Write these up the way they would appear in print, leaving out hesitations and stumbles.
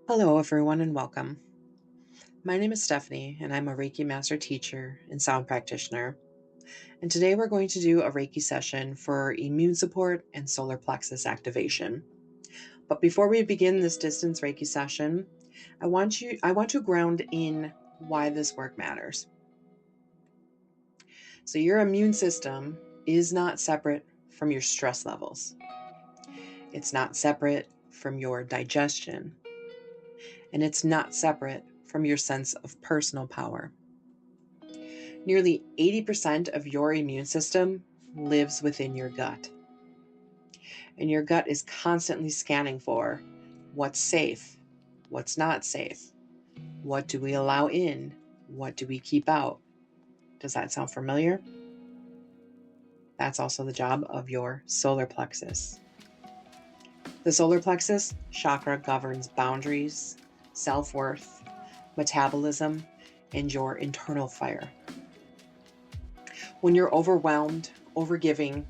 Hello, everyone, and welcome. My name is Stephanie, and I'm a Reiki Master Teacher and Sound Practitioner. And today we're going to do a Reiki session for immune support and solar plexus activation. But before we begin this distance Reiki session, I want to ground in why this work matters. So your immune system is not separate from your stress levels. It's not separate from your digestion. And it's not separate from your sense of personal power. Nearly 80% of your immune system lives within your gut. And your gut is constantly scanning for what's safe, what's not safe, what do we allow in, what do we keep out. Does that sound familiar? That's also the job of your solar plexus. The solar plexus chakra governs boundaries, self-worth, metabolism, and your internal fire. When you're overwhelmed, overgiving,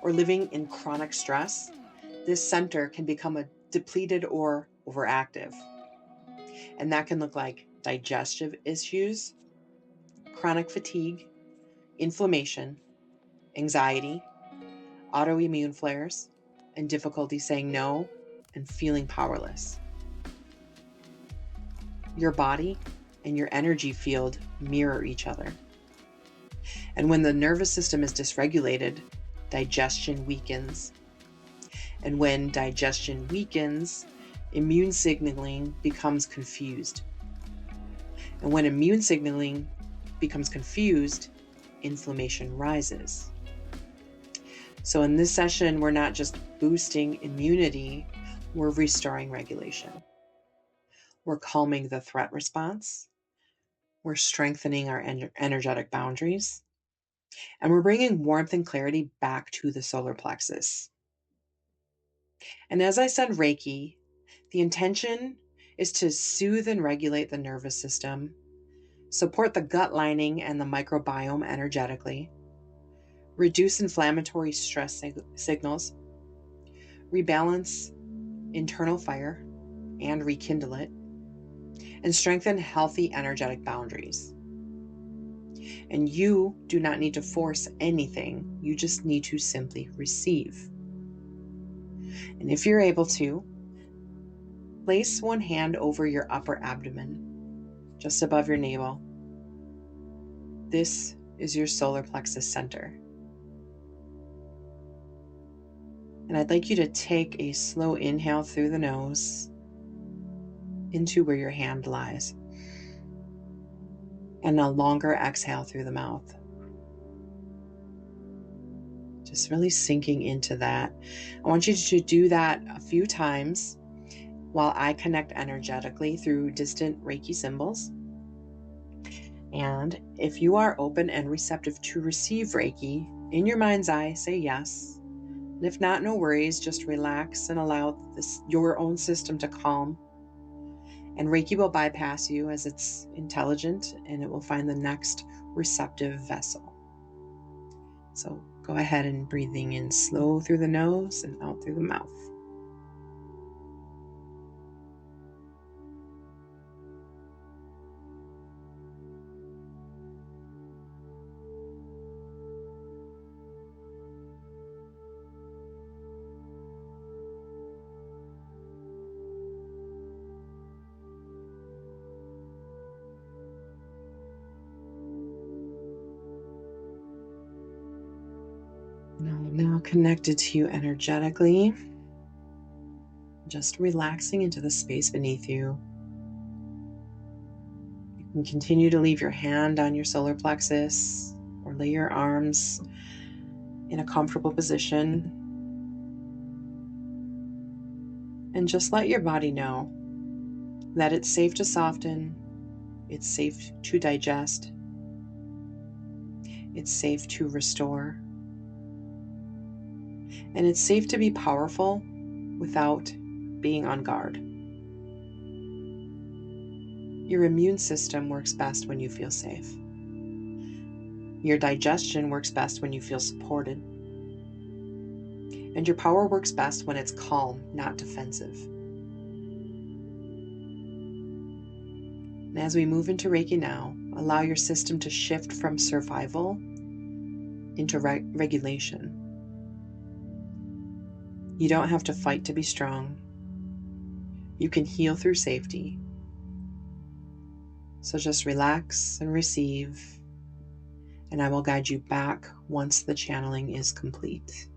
or living in chronic stress, this center can become a depleted or overactive. And that can look like digestive issues, chronic fatigue, inflammation, anxiety, autoimmune flares, and difficulty saying no and feeling powerless. Your body and your energy field mirror each other. And when the nervous system is dysregulated, digestion weakens. And when digestion weakens, immune signaling becomes confused. And when immune signaling becomes confused, inflammation rises. So in this session, we're not just boosting immunity, we're restoring regulation. We're calming the threat response. We're strengthening our energetic boundaries. And we're bringing warmth and clarity back to the solar plexus. And as I said, Reiki, the intention is to soothe and regulate the nervous system, support the gut lining and the microbiome energetically, reduce inflammatory stress signals, rebalance internal fire and rekindle it, and strengthen healthy energetic boundaries. And you do not need to force anything. You just need to simply receive. And if you're able to, place one hand over your upper abdomen, just above your navel. This is your solar plexus center. And I'd like you to take a slow inhale through the nose into where your hand lies, and a longer exhale through the mouth. Just really sinking into that. I want you to do that a few times while I connect energetically through distant Reiki symbols. And if you are open and receptive to receive Reiki, in your mind's eye, say yes. And if not, no worries, just relax and allow your own system to calm. And Reiki will bypass you as it's intelligent, and it will find the next receptive vessel. So go ahead and breathing in slow through the nose and out through the mouth. Now connected to you energetically, just relaxing into the space beneath you. You can continue to leave your hand on your solar plexus or lay your arms in a comfortable position. And just let your body know that it's safe to soften, it's safe to digest, it's safe to restore. And it's safe to be powerful without being on guard. Your immune system works best when you feel safe. Your digestion works best when you feel supported. And your power works best when it's calm, not defensive. And as we move into Reiki now, allow your system to shift from survival into regulation. You don't have to fight to be strong. You can heal through safety. So just relax and receive, and I will guide you back once the channeling is complete.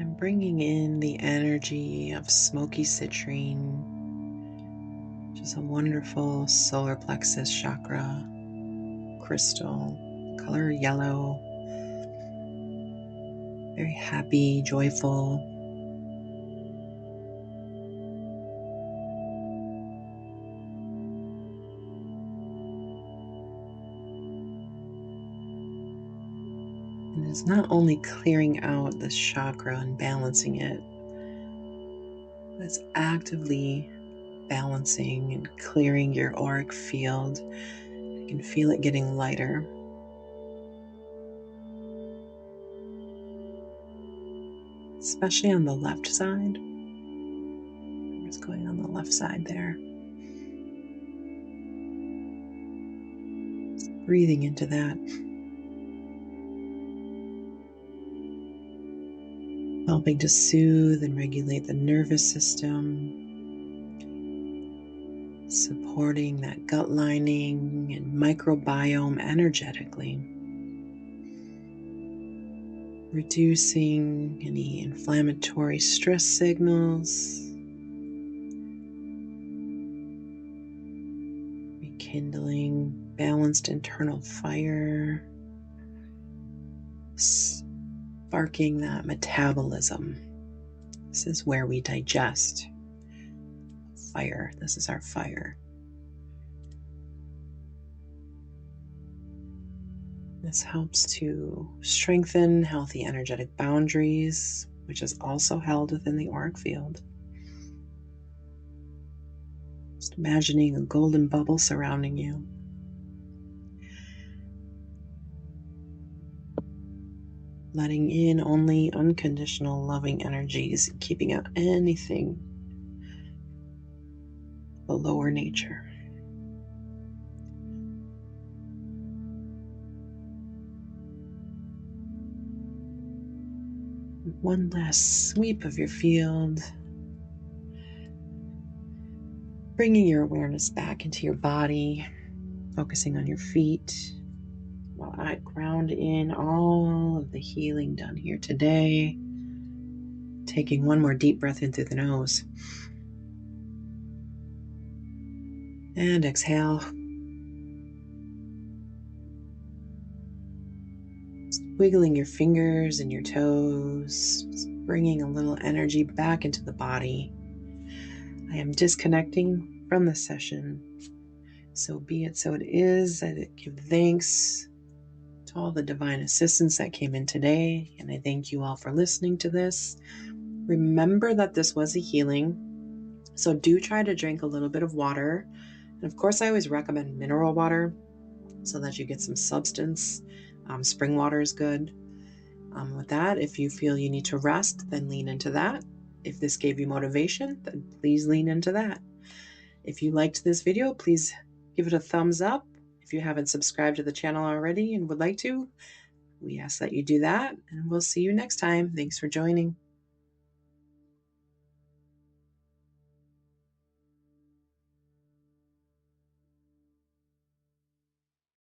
And bringing in the energy of smoky citrine, which is a wonderful solar plexus chakra crystal, color yellow, very happy, joyful. And it's not only clearing out this chakra and balancing it, but it's actively balancing and clearing your auric field. You can feel it getting lighter. Especially on the left side. I'm just going on the left side there. Just breathing into that. Helping to soothe and regulate the nervous system. Supporting that gut lining and microbiome energetically. Reducing any inflammatory stress signals. Rekindling balanced internal fire. Sparking that metabolism. This is where we digest. Fire. This is our fire. This helps to strengthen healthy energetic boundaries, which is also held within the auric field. Just imagining a golden bubble surrounding you. Letting in only unconditional loving energies, keeping out anything the lower nature. One last sweep of your field, bringing your awareness back into your body, focusing on your feet, while I ground in all of the healing done here today. Taking one more deep breath in through the nose. And exhale. Just wiggling your fingers and your toes, just bringing a little energy back into the body. I am disconnecting from the session. So be it, so it is. I give thanks to all the divine assistance that came in today, and I thank you all for listening to this. Remember that this was a healing, so do try to drink a little bit of water. And of course, I always recommend mineral water so that you get some substance. Spring water is good. With that, if you feel you need to rest, then lean into that. If this gave you motivation, then please lean into that. If you liked this video, please give it a thumbs up. If you haven't subscribed to the channel already and would like to, we ask that you do that, and we'll see you next time. Thanks for joining.